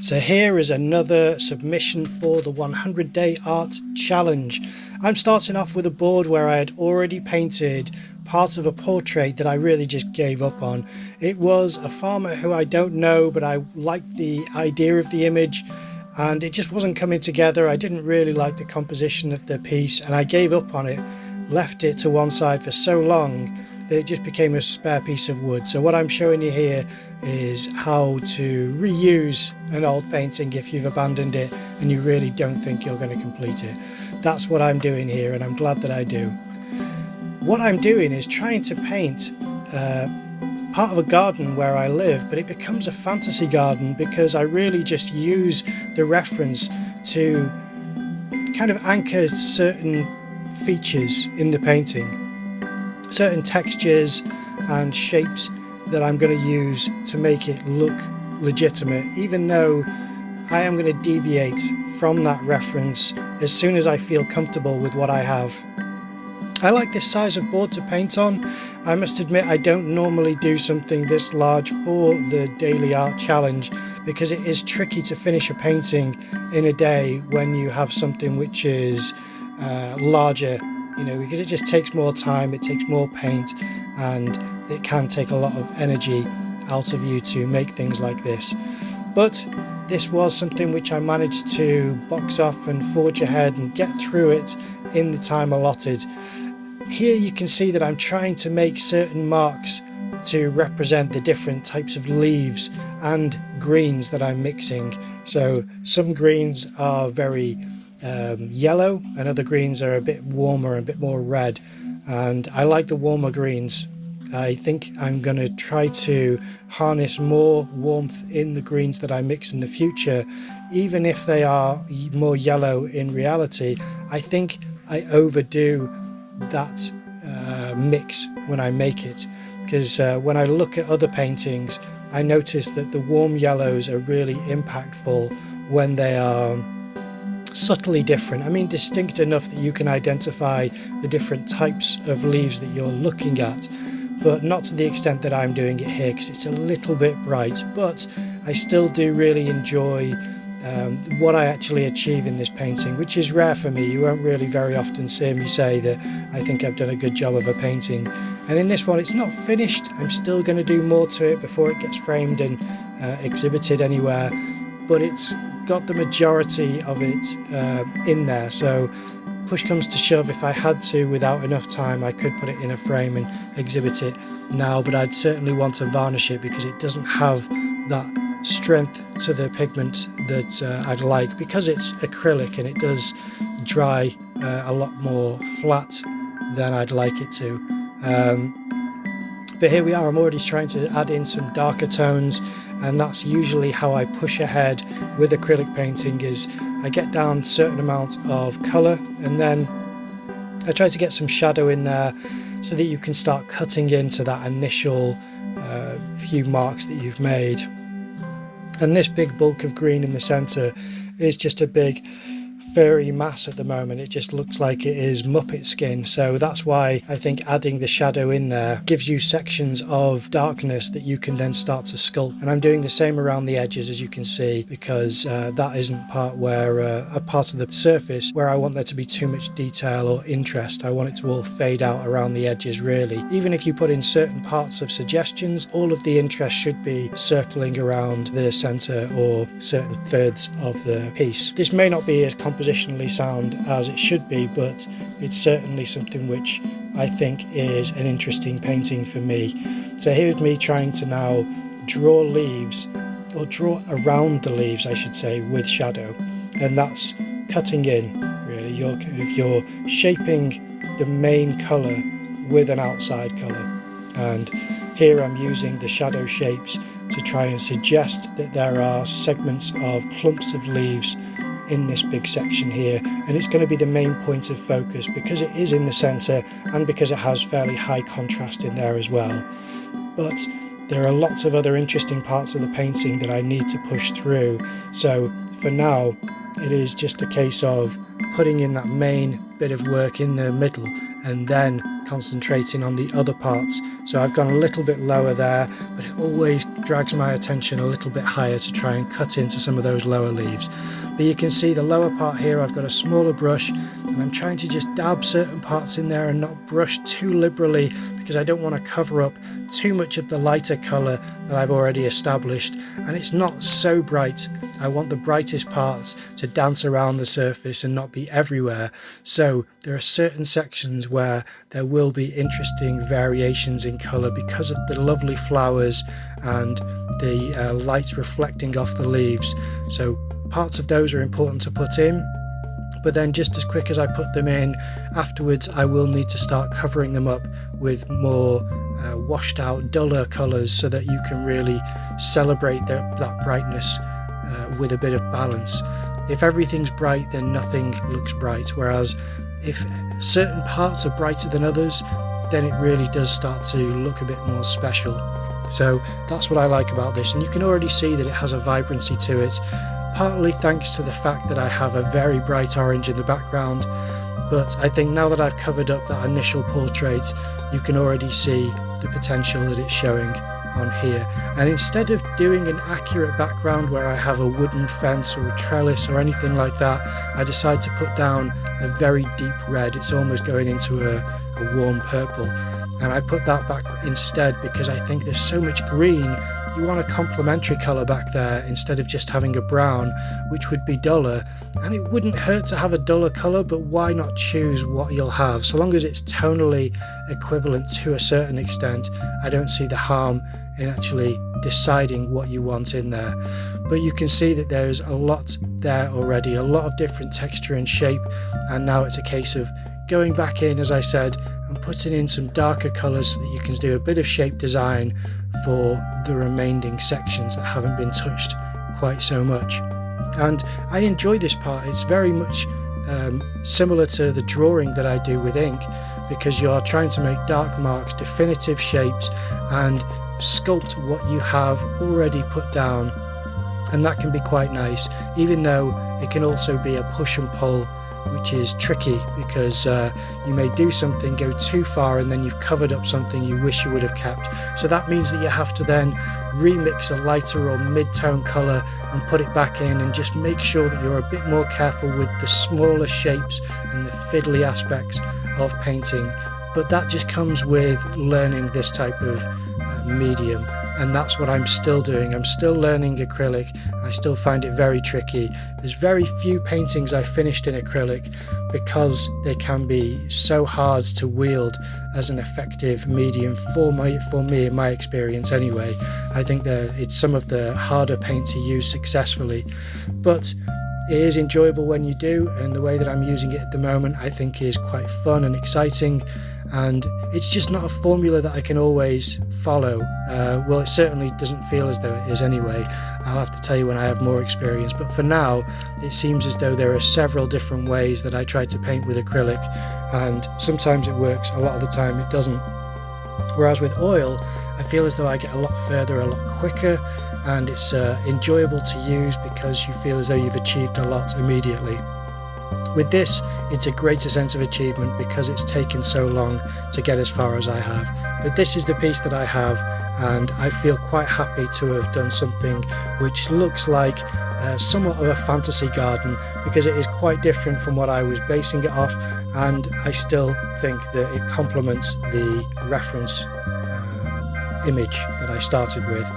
So here is another submission for the 100-day art challenge. I'm starting off with a board where I had already painted part of a portrait that I really just gave up on. It was a farmer who I don't know, but I liked the idea of the image and it just wasn't coming together. I didn't really like the composition of the piece and I gave up on it, left it to one side for so long that it just became a spare piece of wood. So what I'm showing you here is how to reuse an old painting if you've abandoned it and you really don't think you're going to complete it. That's what I'm doing here, and I'm glad that I do. What I'm doing is trying to paint part of a garden where I live, but it becomes a fantasy garden because I really just use the reference to kind of anchor certain features in the painting, certain textures and shapes that I'm going to use to make it look legitimate, even though I am going to deviate from that reference as soon as I feel comfortable with what I have. I like this size of board to paint on. I must admit I don't normally do something this large for the daily art challenge because it is tricky to finish a painting in a day when you have something which is larger, because it just takes more time, it takes more paint, and it can take a lot of energy out of you to make things like this. But this was something which I managed to box off and forge ahead and get through it in the time allotted. Here you can see that I'm trying to make certain marks to represent the different types of leaves and greens that I'm mixing. So some greens are very yellow and other greens are a bit warmer and a bit more red, and I like the warmer greens. I think I'm going to try to harness more warmth in the greens that I mix in the future, even if they are more yellow in reality. I think I overdo that mix when I make it, because when I look at other paintings I notice that the warm yellows are really impactful when they are subtly different. I mean, distinct enough that you can identify the different types of leaves that you're looking at, but not to the extent that I'm doing it here because it's a little bit bright. But I still do really enjoy what I actually achieve in this painting, which is rare for me. You won't really very often see me say that I think I've done a good job of a painting. And in this one it's not finished. I'm still going to do more to it before it gets framed and exhibited anywhere, but it's got the majority of it in there. So push comes to shove, if I had to, without enough time, I could put it in a frame and exhibit it now, but I'd certainly want to varnish it because it doesn't have that strength to the pigment that I'd like, because it's acrylic and it does dry a lot more flat than I'd like it to. But here we are, I'm already trying to add in some darker tones, and that's usually how I push ahead with acrylic painting. Is I get down certain amounts of colour and then I try to get some shadow in there so that you can start cutting into that initial few marks that you've made. And this big bulk of green in the centre is just a big furry mass at the moment. It just looks like it is Muppet skin, so that's why I think adding the shadow in there gives you sections of darkness that you can then start to sculpt. And I'm doing the same around the edges, as you can see, because that isn't part where a part of the surface where I want there to be too much detail or interest. I want it to all fade out around the edges, really. Even if you put in certain parts of suggestions, all of the interest should be circling around the centre or certain thirds of the piece. This may not be as compositionally sound as it should be, but it's certainly something which I think is an interesting painting for me. So here's me trying to now draw leaves, or draw around the leaves I should say, with shadow, and that's cutting in, really. You're shaping the main colour with an outside colour, and here I'm using the shadow shapes to try and suggest that there are segments of clumps of leaves in this big section here, and it's going to be the main point of focus because it is in the centre and because it has fairly high contrast in there as well. But there are lots of other interesting parts of the painting that I need to push through, so for now it is just a case of putting in that main bit of work in the middle and then concentrating on the other parts. So I've gone a little bit lower there, but it always drags my attention a little bit higher to try and cut into some of those lower leaves. But you can see the lower part here, I've got a smaller brush, and I'm trying to just dab certain parts in there and not brush too liberally, because I don't want to cover up too much of the lighter colour that I've already established. And it's not so bright. I want the brightest parts to dance around the surface and not be everywhere. So there are certain sections where there will be interesting variations in colour because of the lovely flowers and the light reflecting off the leaves. So parts of those are important to put in, but then just as quick as I put them in, afterwards I will need to start covering them up with more washed out, duller colours, so that you can really celebrate that brightness with a bit of balance. If everything's bright, then nothing looks bright, whereas if certain parts are brighter than others, then it really does start to look a bit more special. So that's what I like about this, and you can already see that it has a vibrancy to it, partly thanks to the fact that I have a very bright orange in the background. But I think now that I've covered up that initial portrait, you can already see the potential that it's showing on here. And instead of doing an accurate background where I have a wooden fence or a trellis or anything like that, I decide to put down a very deep red. It's almost going into a warm purple, and I put that back instead because I think there's so much green. You want a complementary colour back there instead of just having a brown, which would be duller. And it wouldn't hurt to have a duller colour, but why not choose what you'll have? So long as it's tonally equivalent to a certain extent, I don't see the harm in actually deciding what you want in there. But you can see that there's a lot there already, a lot of different texture and shape, and now it's a case of going back in, as I said, and putting in some darker colours so that you can do a bit of shape design for the remaining sections that haven't been touched quite so much. And I enjoy this part. It's very much similar to the drawing that I do with ink, because you are trying to make dark marks, definitive shapes, and sculpt what you have already put down. And that can be quite nice, even though it can also be a push and pull, which is tricky, because you may do something, go too far, and then you've covered up something you wish you would have kept. So that means that you have to then remix a lighter or mid-tone colour and put it back in, and just make sure that you're a bit more careful with the smaller shapes and the fiddly aspects of painting. But that just comes with learning this type of medium, and that's what I'm still doing. I'm still learning acrylic, and I still find it very tricky. There's very few paintings I finished in acrylic because they can be so hard to wield as an effective medium for me in my experience anyway. I think that it's some of the harder paint to use successfully, but it is enjoyable when you do, and the way that I'm using it at the moment I think is quite fun and exciting. And it's just not a formula that I can always follow. Well, it certainly doesn't feel as though it is anyway. I'll have to tell you when I have more experience, but for now it seems as though there are several different ways that I try to paint with acrylic, and sometimes it works, a lot of the time it doesn't. Whereas with oil, I feel as though I get a lot further a lot quicker, and it's enjoyable to use because you feel as though you've achieved a lot immediately. With this, it's a greater sense of achievement because it's taken so long to get as far as I have. But this is the piece that I have, and I feel quite happy to have done something which looks like somewhat of a fantasy garden, because it is quite different from what I was basing it off, and I still think that it complements the reference image that I started with.